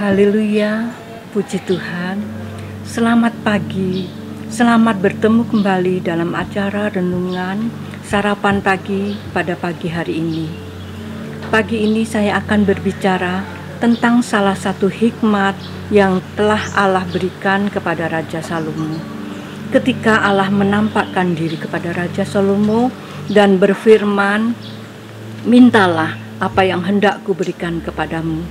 Haleluya, puji Tuhan. Selamat pagi, selamat bertemu kembali dalam acara renungan sarapan pagi pada pagi hari ini. Pagi ini saya akan berbicara tentang salah satu hikmat yang telah Allah berikan kepada Raja Salomo. Ketika Allah menampakkan diri kepada Raja Salomo dan berfirman, "Mintalah apa yang hendak kuberikan kepadamu."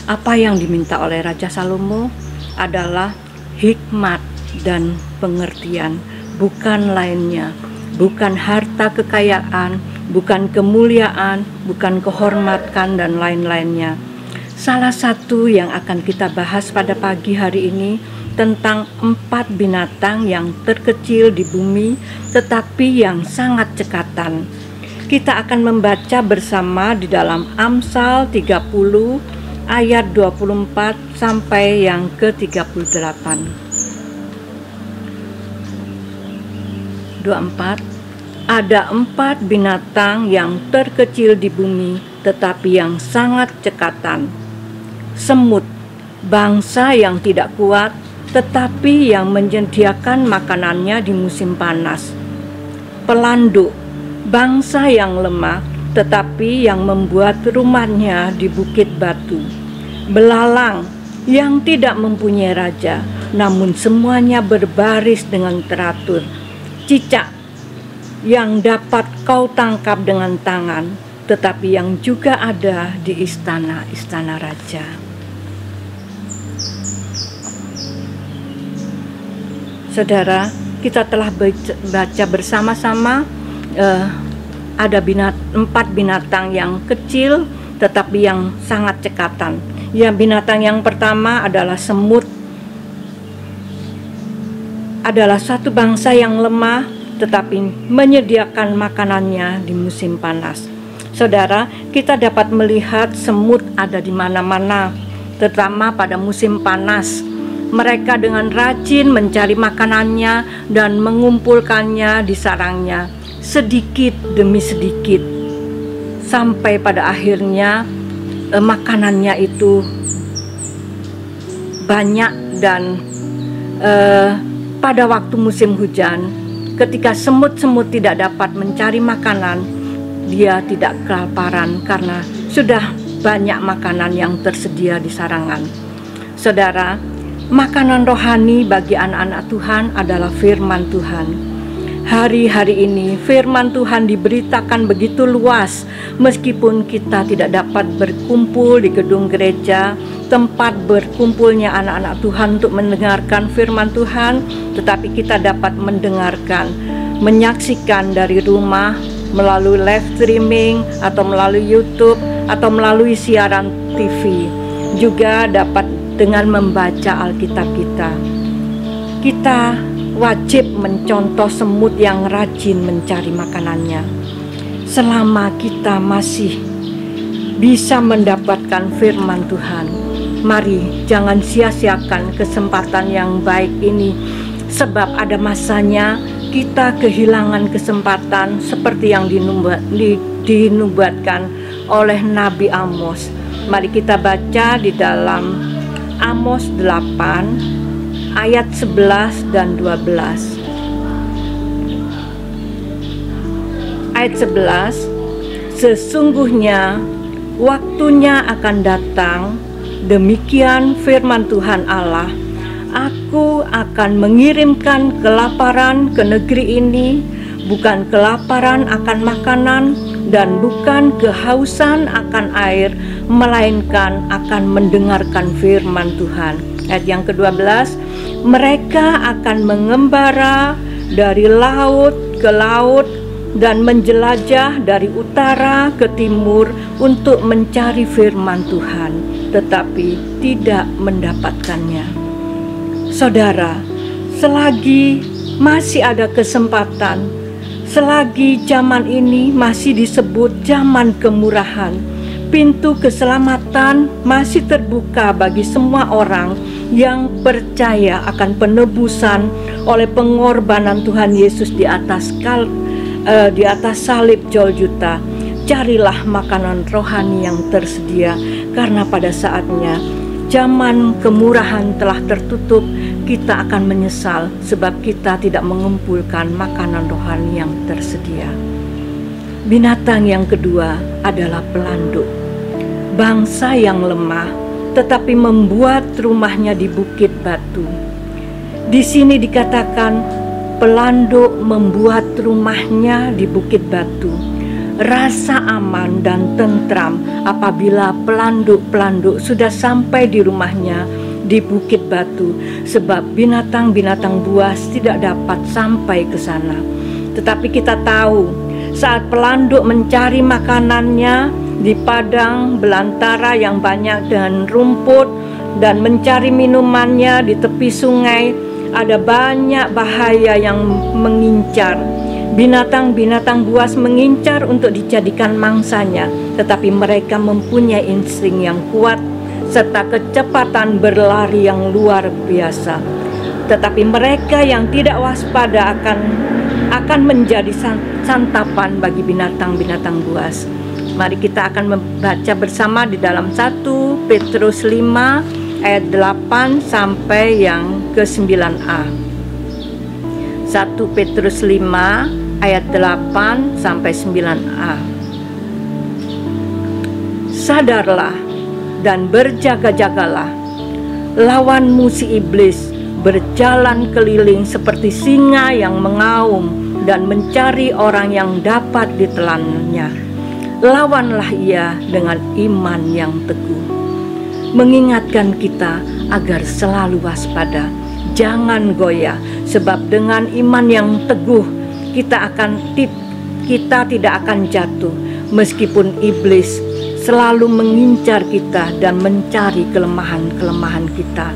Apa yang diminta oleh Raja Salomo adalah hikmat dan pengertian, bukan lainnya, bukan harta kekayaan, bukan kemuliaan, bukan kehormatan dan lain-lainnya. Salah satu yang akan kita bahas pada pagi hari ini tentang 4 binatang yang terkecil di bumi tetapi yang sangat cekatan. Kita akan membaca bersama di dalam Amsal 30 ayat 24 sampai yang ke-38. 24. Ada 4 binatang yang terkecil di bumi tetapi yang sangat cekatan. Semut, bangsa yang tidak kuat tetapi yang menyediakan makanannya di musim panas. Pelanduk, bangsa yang lemah tetapi yang membuat rumahnya di bukit batu. Belalang yang tidak mempunyai raja, namun semuanya berbaris dengan teratur. Cicak yang dapat kau tangkap dengan tangan, tetapi yang juga ada di istana-istana raja. Saudara, kita telah baca bersama-sama ada 4 binatang yang kecil tetapi yang sangat cekatan. Ya, binatang yang pertama adalah semut. Adalah satu bangsa yang lemah tetapi menyediakan makanannya di musim panas. Saudara, kita dapat melihat semut ada di mana-mana, terutama pada musim panas. Mereka dengan rajin mencari makanannya dan mengumpulkannya di sarangnya, sedikit demi sedikit, sampai pada akhirnya makanannya itu banyak. Dan pada waktu musim hujan, ketika semut-semut tidak dapat mencari makanan, dia tidak kelaparan karena sudah banyak makanan yang tersedia di sarangan. Saudara, makanan rohani bagi anak-anak Tuhan adalah firman Tuhan. Hari-hari ini firman Tuhan diberitakan begitu luas, meskipun kita tidak dapat berkumpul di gedung gereja, tempat berkumpulnya anak-anak Tuhan untuk mendengarkan firman Tuhan, tetapi kita dapat mendengarkan, menyaksikan dari rumah, melalui live streaming, atau melalui YouTube, atau melalui siaran TV. Juga dapat dengan membaca Alkitab kita. Kita wajib mencontoh semut yang rajin mencari makanannya. Selama kita masih bisa mendapatkan firman Tuhan, mari jangan sia-siakan kesempatan yang baik ini, sebab ada masanya kita kehilangan kesempatan seperti yang dinubuatkan oleh Nabi Amos. Mari kita baca di dalam Amos 8 ayat 11 dan 12. Ayat 11, sesungguhnya waktunya akan datang, demikian firman Tuhan Allah, aku akan mengirimkan kelaparan ke negeri ini, bukan kelaparan akan makanan dan bukan kehausan akan air, melainkan akan mendengarkan firman Tuhan. Ayat yang ke-12, mereka akan mengembara dari laut ke laut dan menjelajah dari utara ke timur untuk mencari firman Tuhan, tetapi tidak mendapatkannya. Saudara, selagi masih ada kesempatan, selagi zaman ini masih disebut zaman kemurahan, pintu keselamatan masih terbuka bagi semua orang yang percaya akan penebusan oleh pengorbanan Tuhan Yesus di atas salib Golgota. Carilah makanan rohani yang tersedia, karena pada saatnya zaman kemurahan telah tertutup, kita akan menyesal sebab kita tidak mengumpulkan makanan rohani yang tersedia. Binatang yang kedua adalah pelanduk. Bangsa yang lemah tetapi membuat rumahnya di bukit batu. Di sini dikatakan pelanduk membuat rumahnya di bukit batu. Rasa aman dan tentram apabila pelanduk-pelanduk sudah sampai di rumahnya di bukit batu, sebab binatang-binatang buas tidak dapat sampai ke sana. Tetapi kita tahu saat pelanduk mencari makanannya di padang belantara yang banyak dengan rumput dan mencari minumannya di tepi sungai, ada banyak bahaya yang mengincar. Binatang-binatang buas mengincar untuk dijadikan mangsanya, tetapi mereka mempunyai insting yang kuat serta kecepatan berlari yang luar biasa. Tetapi mereka yang tidak waspada akan menjadi santapan bagi binatang-binatang buas. Mari kita akan membaca bersama di dalam 1 Petrus 5 ayat 8 sampai yang ke-9a. 1 Petrus 5 ayat 8 sampai 9a. Sadarlah dan berjaga-jagalah. Lawanmu si iblis berjalan keliling seperti singa yang mengaum dan mencari orang yang dapat ditelannya. Lawanlah ia dengan iman yang teguh. Mengingatkan kita agar selalu waspada, jangan goyah, sebab dengan iman yang teguh kita tidak akan jatuh, meskipun iblis selalu mengincar kita dan mencari kelemahan-kelemahan kita.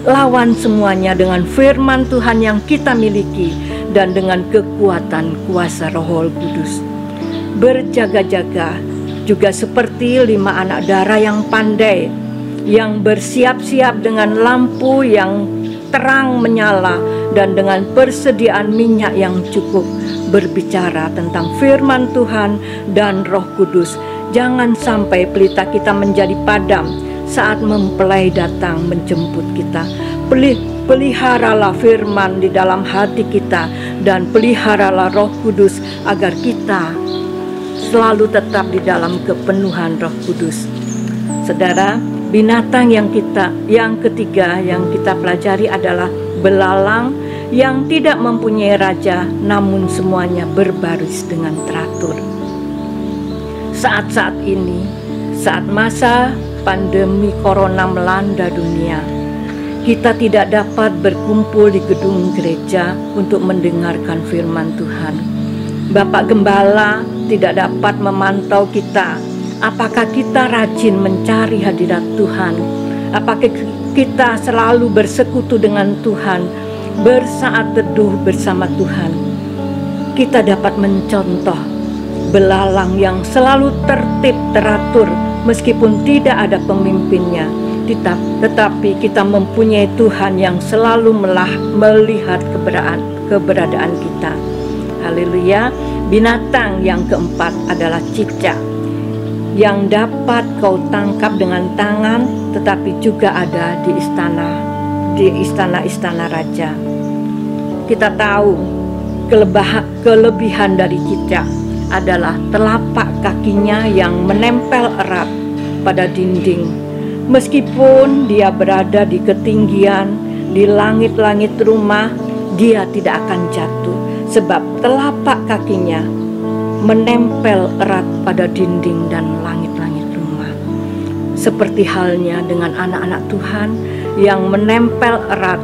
Lawan semuanya dengan firman Tuhan yang kita miliki dan dengan kekuatan kuasa Roh Kudus. Berjaga-jaga juga seperti 5 anak dara yang pandai, yang bersiap-siap dengan lampu yang terang menyala dan dengan persediaan minyak yang cukup, berbicara tentang firman Tuhan dan Roh Kudus. Jangan sampai pelita kita menjadi padam saat mempelai datang menjemput kita. Peliharalah firman di dalam hati kita dan peliharalah Roh Kudus agar kita selalu tetap di dalam kepenuhan Roh Kudus. Saudara, binatang yang ketiga yang kita pelajari adalah belalang yang tidak mempunyai raja, namun semuanya berbaris dengan teratur. Saat-saat ini, saat masa pandemi corona melanda dunia, kita tidak dapat berkumpul di gedung gereja untuk mendengarkan firman Tuhan. Bapak Gembala tidak dapat memantau kita. Apakah kita rajin mencari hadirat Tuhan? Apakah kita selalu bersekutu dengan Tuhan, bersaat teduh bersama Tuhan? Kita dapat mencontoh belalang yang selalu tertib teratur meskipun tidak ada pemimpinnya. Tetapi kita mempunyai Tuhan yang selalu melihat keberadaan kita. Haleluya. Binatang yang keempat adalah cicak, yang dapat kau tangkap dengan tangan, tetapi juga ada di istana raja. Kita tahu kelebihan dari cicak adalah telapak kakinya yang menempel erat pada dinding. Meskipun dia berada di ketinggian, di langit-langit rumah, dia tidak akan jatuh, sebab telapak kakinya menempel erat pada dinding dan langit-langit rumah. Seperti halnya dengan anak-anak Tuhan yang menempel erat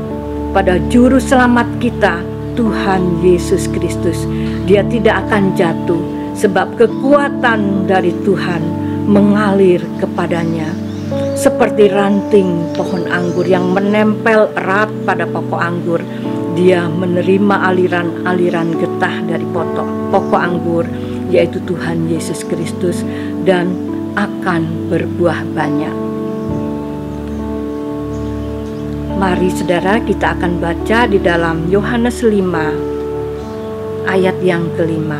pada juru selamat kita, Tuhan Yesus Kristus. Dia tidak akan jatuh, sebab kekuatan dari Tuhan mengalir kepadanya. Seperti ranting pohon anggur yang menempel erat pada pokok anggur, dia menerima aliran-aliran getah dari pokok anggur, yaitu Tuhan Yesus Kristus, dan akan berbuah banyak. Mari saudara, kita akan baca di dalam Yohanes 5 ayat yang ke-5.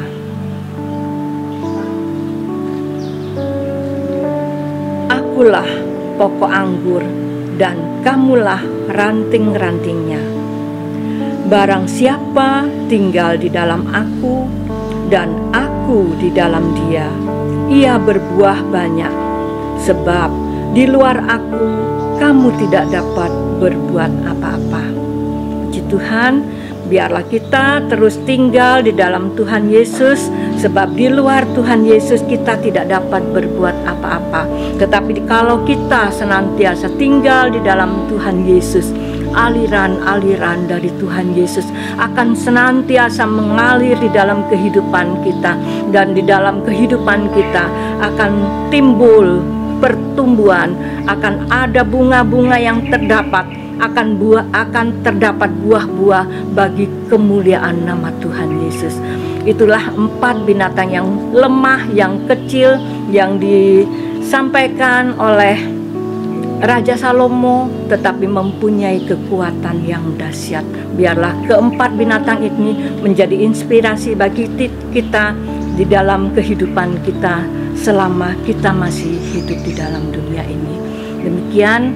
Akulah pokok anggur dan kamulah ranting-rantingnya. Barang siapa tinggal di dalam aku dan aku di dalam dia, ia berbuah banyak, sebab di luar aku kamu tidak dapat berbuat apa-apa. Puji Tuhan, biarlah kita terus tinggal di dalam Tuhan Yesus, sebab di luar Tuhan Yesus kita tidak dapat berbuat apa-apa. Tetapi kalau kita senantiasa tinggal di dalam Tuhan Yesus, aliran-aliran dari Tuhan Yesus akan senantiasa mengalir di dalam kehidupan kita, dan di dalam kehidupan kita akan timbul pertumbuhan, akan ada bunga-bunga yang terdapat, akan terdapat buah-buah bagi kemuliaan nama Tuhan Yesus. Itulah 4 binatang yang lemah, yang kecil, yang disampaikan oleh Raja Salomo, tetapi mempunyai kekuatan yang dahsyat. Biarlah keempat binatang ini menjadi inspirasi bagi kita di dalam kehidupan kita selama kita masih hidup di dalam dunia ini. Demikian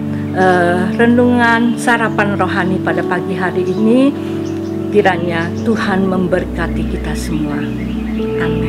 renungan sarapan rohani pada pagi hari ini. Kiranya Tuhan memberkati kita semua. Amin.